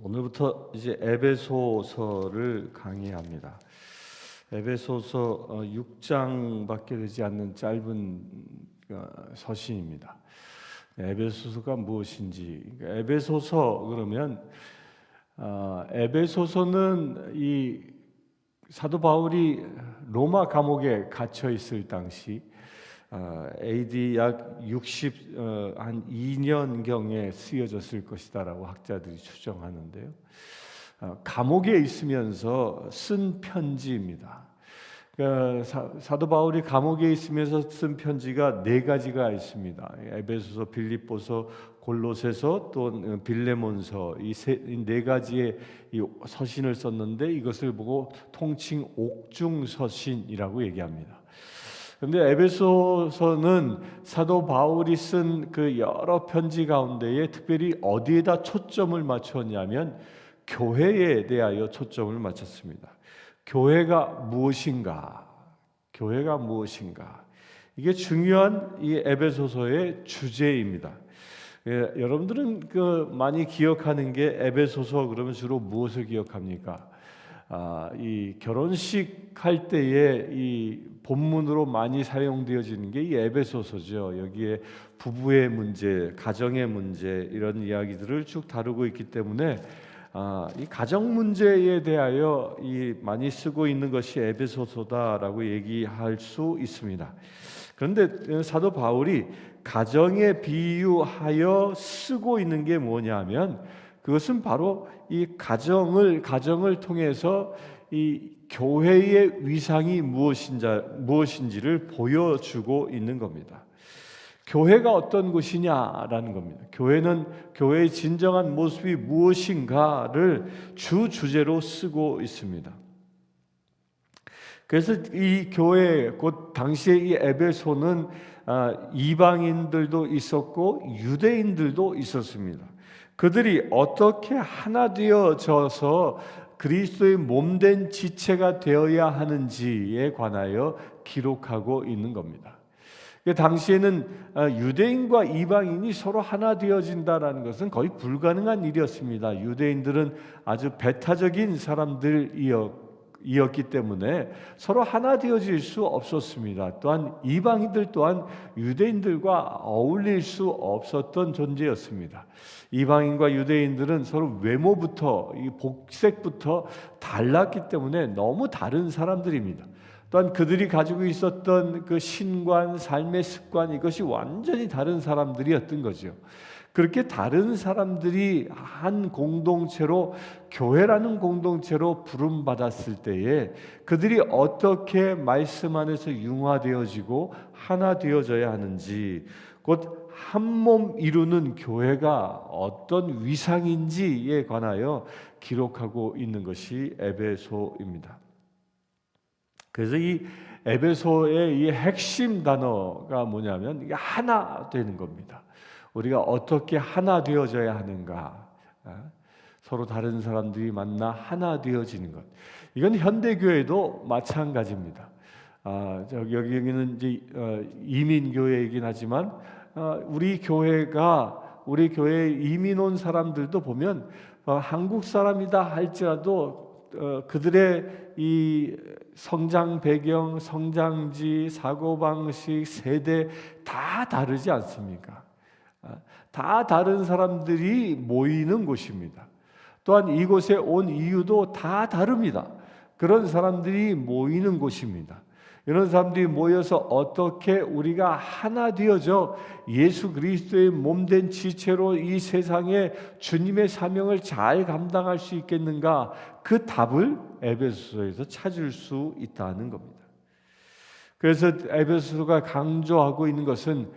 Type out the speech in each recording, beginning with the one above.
오늘부터 이제 에베소서를 강의합니다. 에베소서 6장밖에 되지 않는 짧은 서신입니다. 에베소서가 무엇인지, 에베소서 그러면 에베소서는 이 사도 바울이 로마 감옥에 갇혀 있을 당시 AD 약 한 2년경에 쓰여졌을 것이다라고 학자들이 추정하는데요. 감옥에 있으면서 쓴 편지입니다. 사도 바울이 감옥에 있으면서 쓴 편지가 네 가지가 있습니다. 에베소서, 빌립보서, 골로새서, 또 빌레몬서, 이 네 가지의 이 서신을 썼는데 이것을 보고 통칭 옥중서신이라고 얘기합니다. 그런데 에베소서는 사도 바울이 쓴 그 여러 편지 가운데에 특별히 어디에다 초점을 맞췄냐면 교회에 대하여 초점을 맞췄습니다. 교회가 무엇인가? 교회가 무엇인가? 이게 중요한 이 에베소서의 주제입니다. 여러분들은 많이 기억하는 게 에베소서 그러면 주로 무엇을 기억합니까? 이 결혼식 할 때에 이 본문으로 많이 사용되어지는 게 이 에베소서죠. 여기에 부부의 문제, 가정의 문제 이런 이야기들을 쭉 다루고 있기 때문에 이 가정 문제에 대하여 이 많이 쓰고 있는 것이 에베소서다라고 얘기할 수 있습니다. 그런데 사도 바울이 가정에 비유하여 쓰고 있는 게 뭐냐면 그것은 바로 이 가정을 통해서 이 교회의 위상이 무엇인지를 보여주고 있는 겁니다. 교회가 어떤 곳이냐라는 겁니다. 교회는 교회의 진정한 모습이 무엇인가를 주제로 쓰고 있습니다. 그래서 이 교회 곧 당시에 이 에베소는 이방인들도 있었고 유대인들도 있었습니다. 그들이 어떻게 하나 되어져서 그리스도의 몸된 지체가 되어야 하는지에 관하여 기록하고 있는 겁니다. 당시에는 유대인과 이방인이 서로 하나 되어진다는 것은 거의 불가능한 일이었습니다. 유대인들은 아주 배타적인 사람들이었기 때문에 서로 하나 되어질 수 없었습니다. 또한 이방인들 또한 유대인들과 어울릴 수 없었던 존재였습니다. 이방인과 유대인들은 서로 외모부터 이 복색부터 달랐기 때문에 너무 다른 사람들입니다. 또한 그들이 가지고 있었던 그 신관, 삶의 습관 이것이 완전히 다른 사람들이었던 거죠. 그렇게 다른 사람들이 한 공동체로 교회라는 공동체로 부름받았을 때에 그들이 어떻게 말씀 안에서 융화되어지고 하나 되어져야 하는지 곧 한 몸 이루는 교회가 어떤 위상인지에 관하여 기록하고 있는 것이 에베소입니다. 그래서 이 에베소의 이 핵심 단어가 뭐냐면 이게 하나 되는 겁니다. 우리가 어떻게 하나 되어져야 하는가? 서로 다른 사람들이 만나 하나 되어지는 것. 이건 현대 교회도 마찬가지입니다. 여기는 이제 이민 교회이긴 하지만 우리 교회에 이민 온 사람들도 보면 한국 사람이다 할지라도 그들의 이 성장 배경, 성장지, 사고방식, 세대 다 다르지 않습니까? 다 다른 사람들이 모이는 곳입니다. 또한 이곳에 온 이유도 다 다릅니다. 그런 사람들이 모이는 곳입니다. 이런 사람들이 모여서 어떻게 우리가 하나 되어져 예수 그리스도의 몸된 지체로 이 세상에 주님의 사명을 잘 감당할 수 있겠는가? 그 답을 에베소서에서 찾을 수 있다는 겁니다. 그래서 에베소서가 강조하고 있는 것은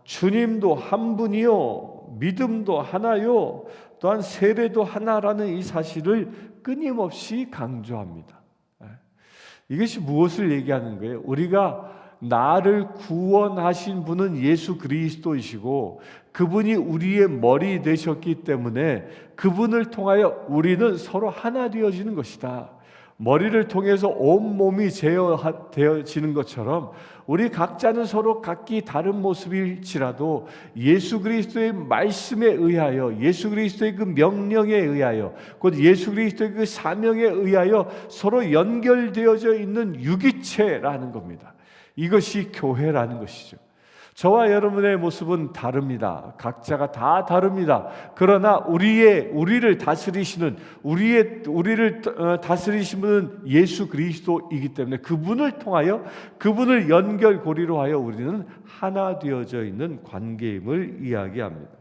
주님도 한 분이요, 믿음도 하나요, 또한 세례도 하나라는 이 사실을 끊임없이 강조합니다. 이것이 무엇을 얘기하는 거예요? 우리가 나를 구원하신 분은 예수 그리스도이시고 그분이 우리의 머리 되셨기 때문에 그분을 통하여 우리는 서로 하나 되어지는 것이다. 머리를 통해서 온 몸이 제어되어지는 것처럼 우리 각자는 서로 각기 다른 모습일지라도 예수 그리스도의 말씀에 의하여, 예수 그리스도의 그 명령에 의하여, 곧 예수 그리스도의 그 사명에 의하여 서로 연결되어져 있는 유기체라는 겁니다. 이것이 교회라는 것이죠. 저와 여러분의 모습은 다릅니다. 각자가 다 다릅니다. 그러나 우리를 다스리시는, 우리를 다스리시는 분은 예수 그리스도이기 때문에 그분을 통하여, 그분을 연결고리로 하여 우리는 하나 되어져 있는 관계임을 이야기합니다.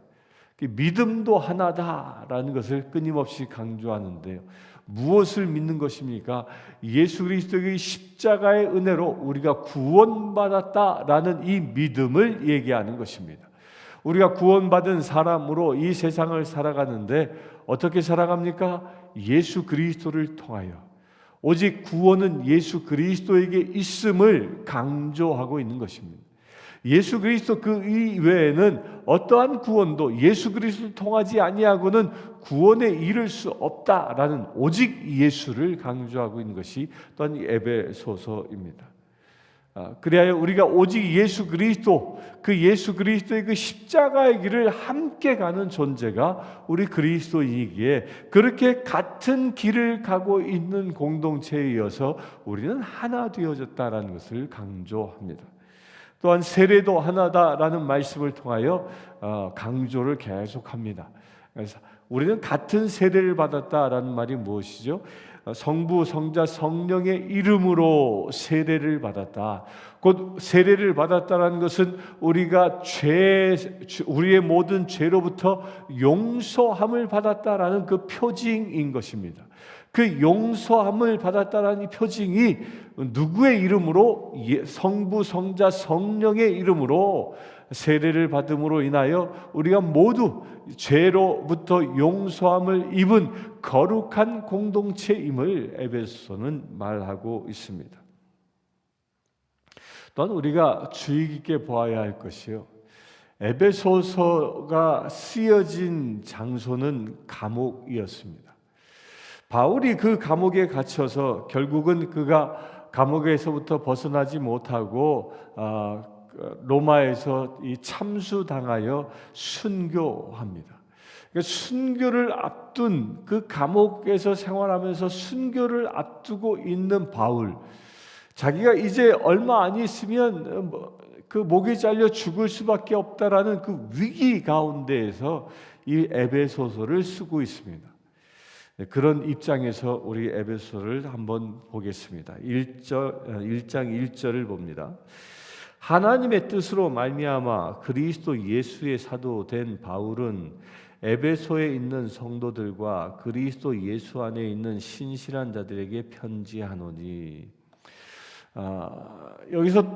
믿음도 하나다라는 것을 끊임없이 강조하는데요. 무엇을 믿는 것입니까? 예수 그리스도의 십자가의 은혜로 우리가 구원받았다라는 이 믿음을 얘기하는 것입니다. 우리가 구원받은 사람으로 이 세상을 살아가는데 어떻게 살아갑니까? 예수 그리스도를 통하여. 오직 구원은 예수 그리스도에게 있음을 강조하고 있는 것입니다. 예수 그리스도 그 이외에는 어떠한 구원도 예수 그리스도를 통하지 아니하고는 구원에 이를 수 없다라는 오직 예수를 강조하고 있는 것이 또한 에베소서입니다. 그리하여 우리가 오직 예수 그리스도, 그 예수 그리스도의 그 십자가의 길을 함께 가는 존재가 우리 그리스도인이기에 그렇게 같은 길을 가고 있는 공동체에 이어서 우리는 하나 되어졌다라는 것을 강조합니다. 또한 세례도 하나다라는 말씀을 통하여 강조를 계속합니다. 그래서 우리는 같은 세례를 받았다라는 말이 무엇이죠? 성부, 성자, 성령의 이름으로 세례를 받았다. 곧 세례를 받았다라는 것은 우리의 모든 죄로부터 용서함을 받았다라는 그 표징인 것입니다. 그 용서함을 받았다라는 표징이 누구의 이름으로? 성부, 성자, 성령의 이름으로 세례를 받음으로 인하여 우리가 모두 죄로부터 용서함을 입은 거룩한 공동체임을 에베소서는 말하고 있습니다. 또한 우리가 주의 깊게 보아야 할 것이요, 에베소서가 쓰여진 장소는 감옥이었습니다. 바울이 그 감옥에 갇혀서 결국은 그가 감옥에서부터 벗어나지 못하고 로마에서 이 참수당하여 순교합니다. 그러니까 순교를 앞둔, 그 감옥에서 생활하면서 순교를 앞두고 있는 바울, 자기가 이제 얼마 안 있으면 그 목이 잘려 죽을 수밖에 없다라는 그 위기 가운데에서 이 에베소서를 쓰고 있습니다. 그런 입장에서 우리 에베소서를 한번 보겠습니다. 1장 1절을 봅니다. 하나님의 뜻으로 말미암아 그리스도 예수의 사도 된 바울은 에베소에 있는 성도들과 그리스도 예수 안에 있는 신실한 자들에게 편지하노니. 여기서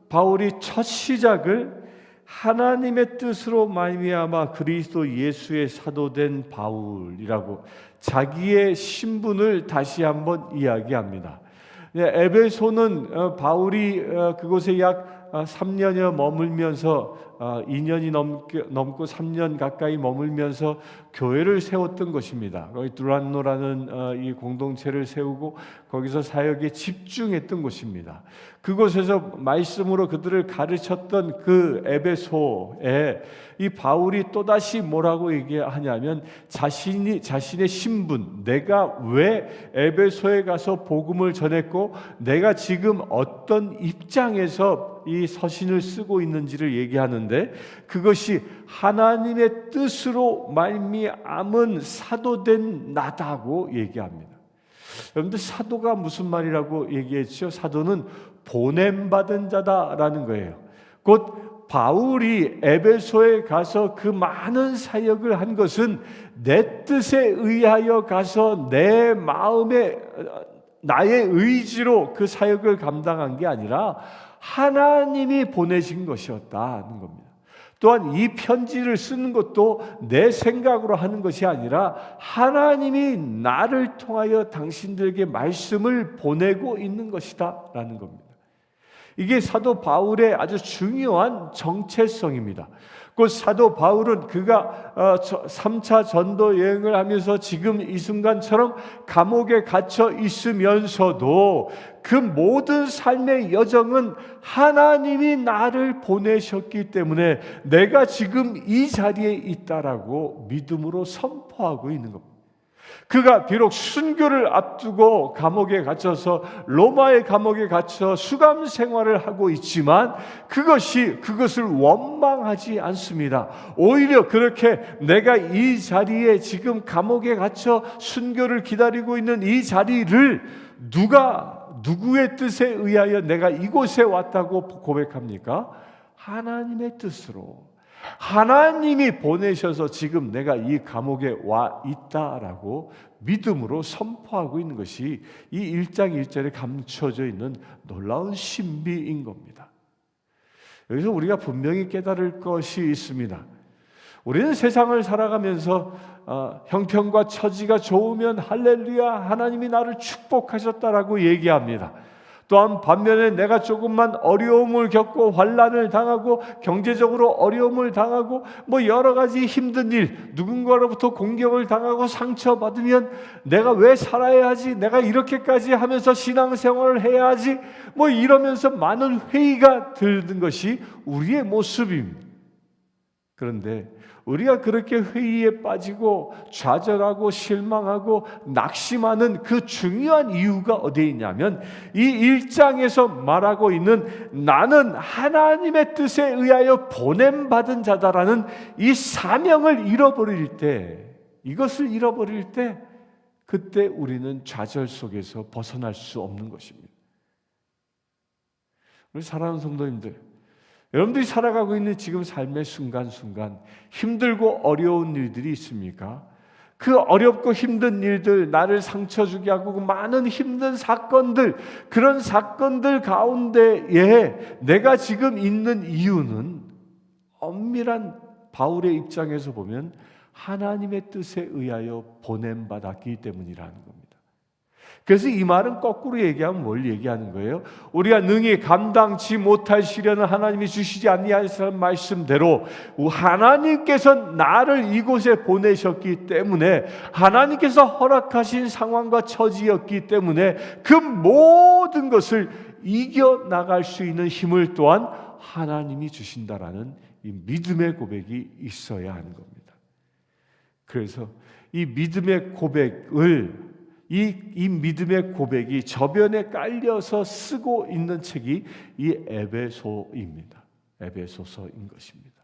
바울이 첫 시작을 하나님의 뜻으로 말미암아 그리스도 예수의 사도된 바울이라고 자기의 신분을 다시 한번 이야기합니다. 에베소는 바울이 그곳에 약 3년여 머물면서 2년이 넘고 3년 가까이 머물면서 교회를 세웠던 것입니다. 거기 두란노라는 이 공동체를 세우고 거기서 사역에 집중했던 곳입니다. 그곳에서 말씀으로 그들을 가르쳤던 그 에베소에 이 바울이 또다시 뭐라고 얘기하냐면 자신의 신분, 내가 왜 에베소에 가서 복음을 전했고 내가 지금 어떤 입장에서 이 서신을 쓰고 있는지를 얘기하는데, 그것이 하나님의 뜻으로 말미암은 사도된 나다고 얘기합니다. 여러분들, 사도가 무슨 말이라고 얘기했죠? 사도는 보냄받은 자다라는 거예요. 곧 바울이 에베소에 가서 그 많은 사역을 한 것은 내 뜻에 의하여 가서 내 마음에 나의 의지로 그 사역을 감당한 게 아니라 하나님이 보내신 것이었다는 겁니다. 또한 이 편지를 쓰는 것도 내 생각으로 하는 것이 아니라 하나님이 나를 통하여 당신들에게 말씀을 보내고 있는 것이다 라는 겁니다. 이게 사도 바울의 아주 중요한 정체성입니다. 그 사도 바울은 그가 3차 전도 여행을 하면서 지금 이 순간처럼 감옥에 갇혀 있으면서도 그 모든 삶의 여정은 하나님이 나를 보내셨기 때문에 내가 지금 이 자리에 있다라고 믿음으로 선포하고 있는 겁니다. 그가 비록 순교를 앞두고 감옥에 갇혀서 로마의 감옥에 갇혀 수감 생활을 하고 있지만 그것을 원망하지 않습니다. 오히려 그렇게 내가 이 자리에 지금 감옥에 갇혀 순교를 기다리고 있는 이 자리를 누구의 뜻에 의하여 내가 이곳에 왔다고 고백합니까? 하나님의 뜻으로, 하나님이 보내셔서 지금 내가 이 감옥에 와 있다라고 믿음으로 선포하고 있는 것이 이 1장 1절에 감춰져 있는 놀라운 신비인 겁니다. 여기서 우리가 분명히 깨달을 것이 있습니다. 우리는 세상을 살아가면서 형편과 처지가 좋으면 할렐루야, 하나님이 나를 축복하셨다라고 얘기합니다. 또한 반면에 내가 조금만 어려움을 겪고 환난을 당하고 경제적으로 어려움을 당하고 여러 가지 힘든 일, 누군가로부터 공격을 당하고 상처받으면 내가 왜 살아야 하지? 내가 이렇게까지 하면서 신앙생활을 해야 하지? 이러면서 많은 회의가 드는 것이 우리의 모습입니다. 그런데 우리가 그렇게 회의에 빠지고 좌절하고 실망하고 낙심하는 그 중요한 이유가 어디에 있냐면 이 1장에서 말하고 있는 나는 하나님의 뜻에 의하여 보냄받은 자다라는 이 사명을 잃어버릴 때, 이것을 잃어버릴 때 그때 우리는 좌절 속에서 벗어날 수 없는 것입니다. 우리 사랑하는 성도님들, 여러분들이 살아가고 있는 지금 삶의 순간순간 힘들고 어려운 일들이 있습니까? 그 어렵고 힘든 일들, 나를 상처 주게 하고 그 많은 힘든 사건들, 그런 사건들 가운데에 내가 지금 있는 이유는 엄밀한 바울의 입장에서 보면 하나님의 뜻에 의하여 보냄받았기 때문이라는 겁니다. 그래서 이 말은 거꾸로 얘기하면 뭘 얘기하는 거예요? 우리가 능히 감당치 못할 시련을 하나님이 주시지 아니하시는 말씀대로 하나님께서 나를 이곳에 보내셨기 때문에, 하나님께서 허락하신 상황과 처지였기 때문에 그 모든 것을 이겨나갈 수 있는 힘을 또한 하나님이 주신다라는 이 믿음의 고백이 있어야 하는 겁니다. 그래서 이 믿음의 고백을 이 믿음의 고백이 저변에 깔려서 쓰고 있는 책이 이 에베소입니다. 에베소서인 것입니다.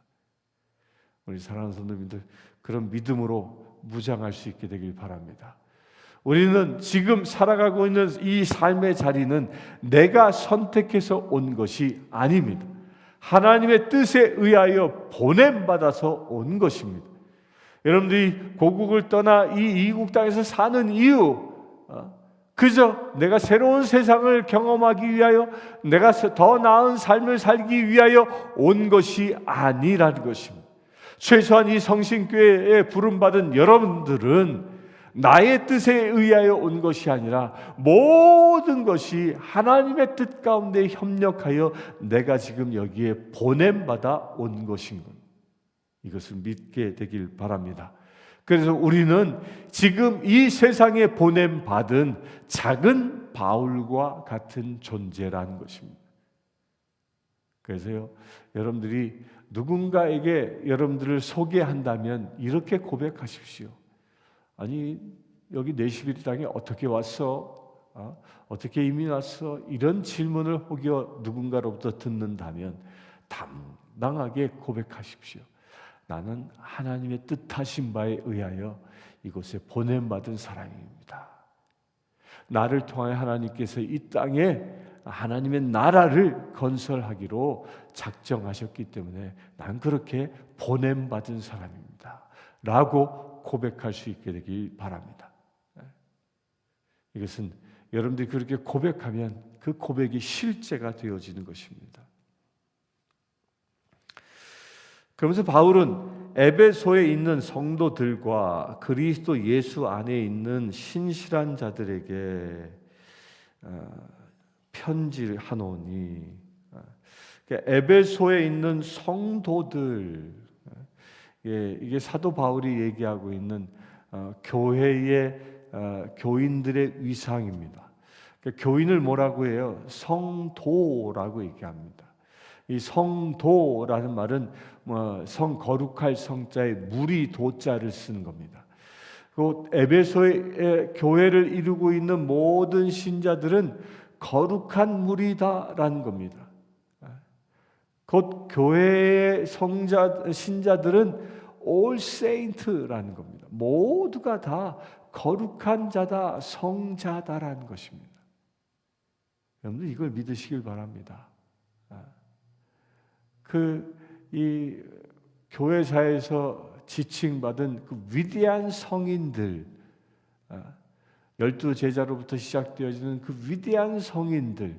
우리 사랑하는 성도님들, 그런 믿음으로 무장할 수 있게 되길 바랍니다. 우리는 지금 살아가고 있는 이 삶의 자리는 내가 선택해서 온 것이 아닙니다. 하나님의 뜻에 의하여 보냄받아서 온 것입니다. 여러분들이 고국을 떠나 이 이국 땅에서 사는 이유, 그저 내가 새로운 세상을 경험하기 위하여, 내가 더 나은 삶을 살기 위하여 온 것이 아니라는 것입니다. 최소한 이 성신교회에 부름받은 여러분들은 나의 뜻에 의하여 온 것이 아니라 모든 것이 하나님의 뜻 가운데 협력하여 내가 지금 여기에 보냄받아 온 것인 것, 이것을 믿게 되길 바랍니다. 그래서 우리는 지금 이 세상에 보냄받은 작은 바울과 같은 존재라는 것입니다. 그래서요, 여러분들이 누군가에게 여러분들을 소개한다면 이렇게 고백하십시오. 아니, 여기 내시빌 땅에 어떻게 왔어? 어떻게 이민 왔어? 이런 질문을 혹여 누군가로부터 듣는다면 당당하게 고백하십시오. 나는 하나님의 뜻하신 바에 의하여 이곳에 보냄받은 사람입니다. 나를 통하여 하나님께서 이 땅에 하나님의 나라를 건설하기로 작정하셨기 때문에 난 그렇게 보냄받은 사람입니다 라고 고백할 수 있게 되길 바랍니다. 이것은 여러분들이 그렇게 고백하면 그 고백이 실제가 되어지는 것입니다. 그러면서 바울은 에베소에 있는 성도들과 그리스도 예수 안에 있는 신실한 자들에게 편지를 하노니 에베소에 있는 성도들, 이게 사도 바울이 얘기하고 있는 교회의 교인들의 위상입니다. 교인을 뭐라고 해요? 성도라고 얘기합니다. 이 성도라는 말은 성 거룩할 성자에 무리 도자를 쓰는 겁니다. 그 에베소의 교회를 이루고 있는 모든 신자들은 거룩한 무리다라는 겁니다. 곧 교회의 신자들은 all saint라는 겁니다. 모두가 다 거룩한 자다, 성자다라는 것입니다. 여러분들 이걸 믿으시길 바랍니다. 이 교회사에서 지칭받은 그 위대한 성인들, 12제자로부터 시작되어지는 그 위대한 성인들,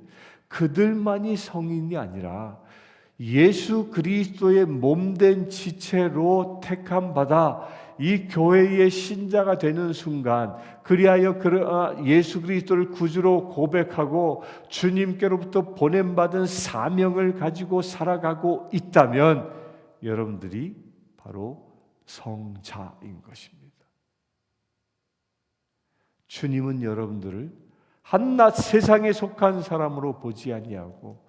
그들만이 성인이 아니라 예수 그리스도의 몸된 지체로 택함 받아 이 교회의 신자가 되는 순간, 그리하여 예수 그리스도를 구주로 고백하고 주님께로부터 보냄받은 사명을 가지고 살아가고 있다면 여러분들이 바로 성자인 것입니다. 주님은 여러분들을 한낱 세상에 속한 사람으로 보지 아니하고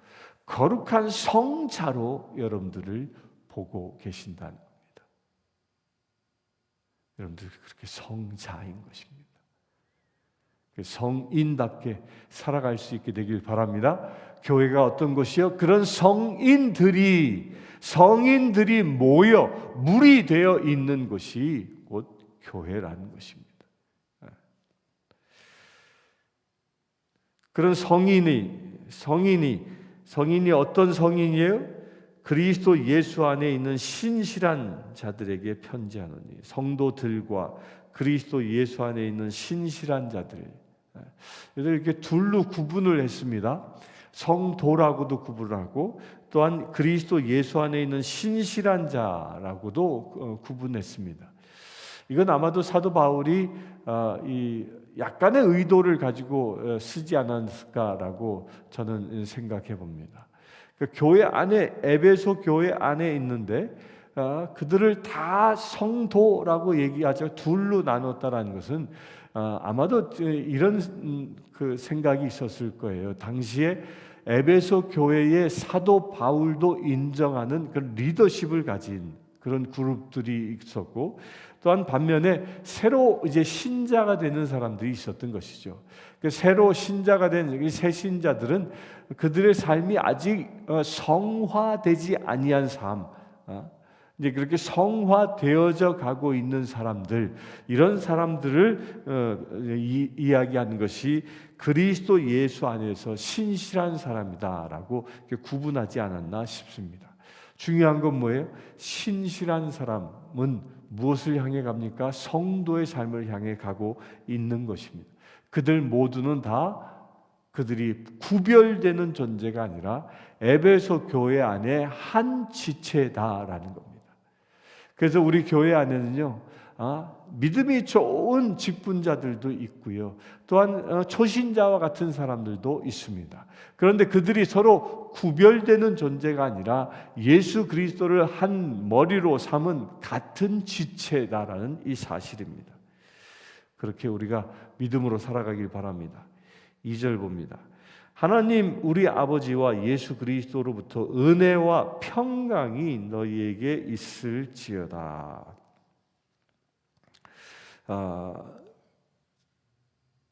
거룩한 성자로 여러분들을 보고 계신다는 겁니다. 여러분들 그렇게 성자인 것입니다. 성인답게 살아갈 수 있게 되길 바랍니다. 교회가 어떤 것이요? 그런 성인들이 모여 물이 되어 있는 곳이 곧 교회라는 것입니다. 그런 성인이 어떤 성인이에요? 그리스도 예수 안에 있는 신실한 자들에게 편지하노니, 성도들과 그리스도 예수 안에 있는 신실한 자들, 이렇게 둘로 구분을 했습니다. 성도라고도 구분하고 또한 그리스도 예수 안에 있는 신실한 자라고도 구분했습니다. 이건 아마도 사도 바울이 이 약간의 의도를 가지고 쓰지 않았을까라고 저는 생각해 봅니다. 교회 안에, 에베소 교회 안에 있는데 그들을 다 성도라고 얘기하죠. 둘로 나눴다라는 것은 아마도 이런 그 생각이 있었을 거예요. 당시에 에베소 교회의 사도 바울도 인정하는 그런 리더십을 가진 그런 그룹들이 있었고, 또한 반면에 새로 이제 신자가 되는 사람들이 있었던 것이죠. 새로 신자가 된 이 새 신자들은 그들의 삶이 아직 성화되지 아니한 삶, 이제 그렇게 성화되어져 가고 있는 사람들, 이런 사람들을 이야기하는 것이 그리스도 예수 안에서 신실한 사람이다라고 구분하지 않았나 싶습니다. 중요한 건 뭐예요? 신실한 사람은 무엇을 향해 갑니까? 성도의 삶을 향해 가고 있는 것입니다. 그들 모두는 다 그들이 구별되는 존재가 아니라 에베소 교회 안에 한 지체다라는 겁니다. 그래서 우리 교회 안에는요, 믿음이 좋은 직분자들도 있고요, 또한 초신자와 같은 사람들도 있습니다. 그런데 그들이 서로 구별되는 존재가 아니라 예수 그리스도를 한 머리로 삼은 같은 지체다라는 이 사실입니다. 그렇게 우리가 믿음으로 살아가길 바랍니다. 2절 봅니다. 하나님 우리 아버지와 예수 그리스도로부터 은혜와 평강이 너희에게 있을지어다.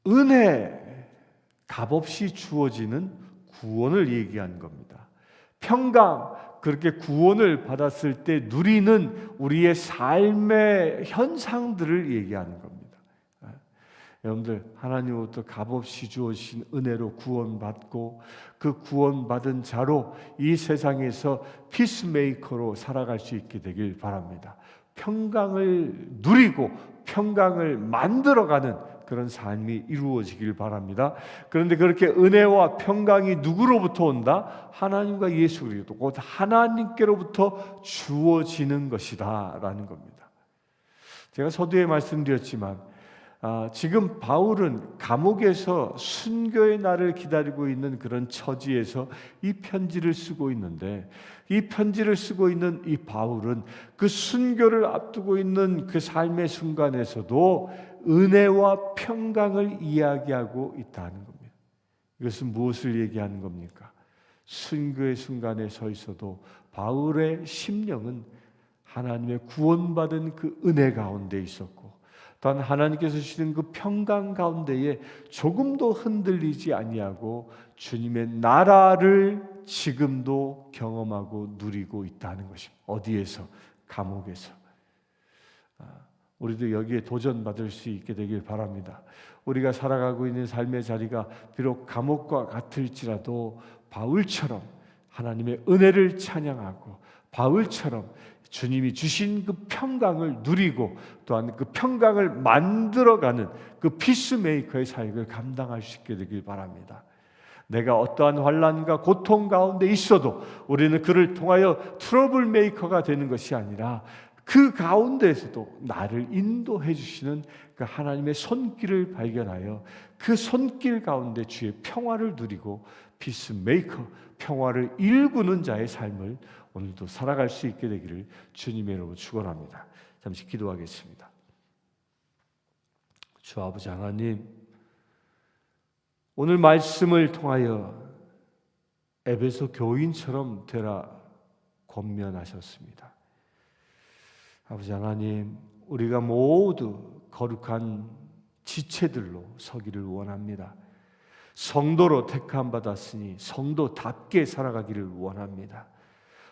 은혜, 값없이 주어지는 구원을 얘기하는 겁니다. 평강, 그렇게 구원을 받았을 때 누리는 우리의 삶의 현상들을 얘기하는 겁니다. 여러분들, 하나님으로부터 값없이 주어진 은혜로 구원받고 그 구원받은 자로 이 세상에서 피스메이커로 살아갈 수 있게 되길 바랍니다. 평강을 누리고 평강을 만들어가는 그런 삶이 이루어지길 바랍니다. 그런데 그렇게 은혜와 평강이 누구로부터 온다? 하나님과 예수 그리스도, 곧 하나님께로부터 주어지는 것이다 라는 겁니다. 제가 서두에 말씀드렸지만 지금 바울은 감옥에서 순교의 날을 기다리고 있는 그런 처지에서 이 편지를 쓰고 있는데, 이 편지를 쓰고 있는 이 바울은 그 순교를 앞두고 있는 그 삶의 순간에서도 은혜와 평강을 이야기하고 있다는 겁니다. 이것은 무엇을 얘기하는 겁니까? 순교의 순간에 서 있어도 바울의 심령은 하나님의 구원받은 그 은혜 가운데 있었고, 또한 하나님께서 주시는 그 평강 가운데에 조금도 흔들리지 아니하고 주님의 나라를 지금도 경험하고 누리고 있다는 것입니다. 어디에서? 감옥에서. 우리도 여기에 도전받을 수 있게 되길 바랍니다. 우리가 살아가고 있는 삶의 자리가 비록 감옥과 같을지라도 바울처럼 하나님의 은혜를 찬양하고, 바울처럼 주님이 주신 그 평강을 누리고, 또한 그 평강을 만들어가는 그 피스메이커의 사역을 감당할 수 있게 되길 바랍니다. 내가 어떠한 환난과 고통 가운데 있어도 우리는 그를 통하여 트러블 메이커가 되는 것이 아니라 그 가운데에서도 나를 인도해 주시는 그 하나님의 손길을 발견하여 그 손길 가운데 주의 평화를 누리고 피스메이커, 평화를 일구는 자의 삶을 오늘도 살아갈 수 있게 되기를 주님의 이름으로 축원합니다. 잠시 기도하겠습니다. 주 아버지 하나님, 오늘 말씀을 통하여 에베소 교인처럼 되라 권면하셨습니다. 아버지 하나님, 우리가 모두 거룩한 지체들로 서기를 원합니다. 성도로 택함 받았으니 성도답게 살아가기를 원합니다.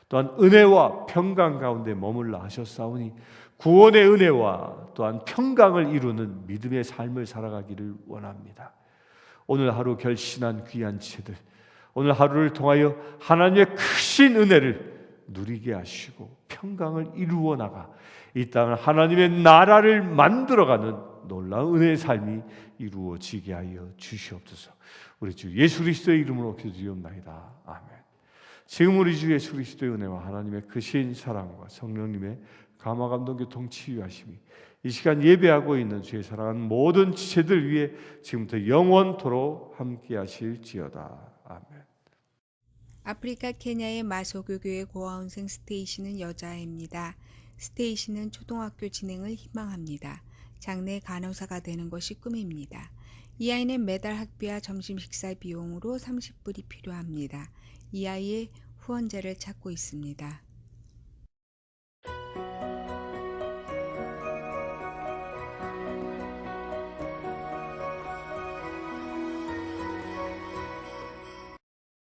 또한 은혜와 평강 가운데 머물라 하셨사오니 구원의 은혜와 또한 평강을 이루는 믿음의 삶을 살아가기를 원합니다. 오늘 하루 결신한 귀한 채들, 오늘 하루를 통하여 하나님의 크신 은혜를 누리게 하시고 평강을 이루어 나가 이 땅을 하나님의 나라를 만들어가는 놀라운 은혜의 삶이 이루어지게 하여 주시옵소서. 우리 주 예수 그리스도의 이름으로 기도드리옵나이다. 아멘. 지금 우리 주 예수 그리스도의 은혜와 하나님의 크신 사랑과 성령님의 감화 감동 교통 치유하심이 이 시간 예배하고 있는 주의 사랑하는 모든 지체들 위해 지금부터 영원토록 함께 하실지어다. 아멘. 아프리카 케냐의 마소교교의 고아원생 스테이시는 여자아이입니다. 스테이시는 초등학교 진행을 희망합니다. 장래 간호사가 되는 것이 꿈입니다. 이 아이는 매달 학비와 점심 식사 비용으로 30불이 필요합니다. 이 아이의 후원자를 찾고 있습니다.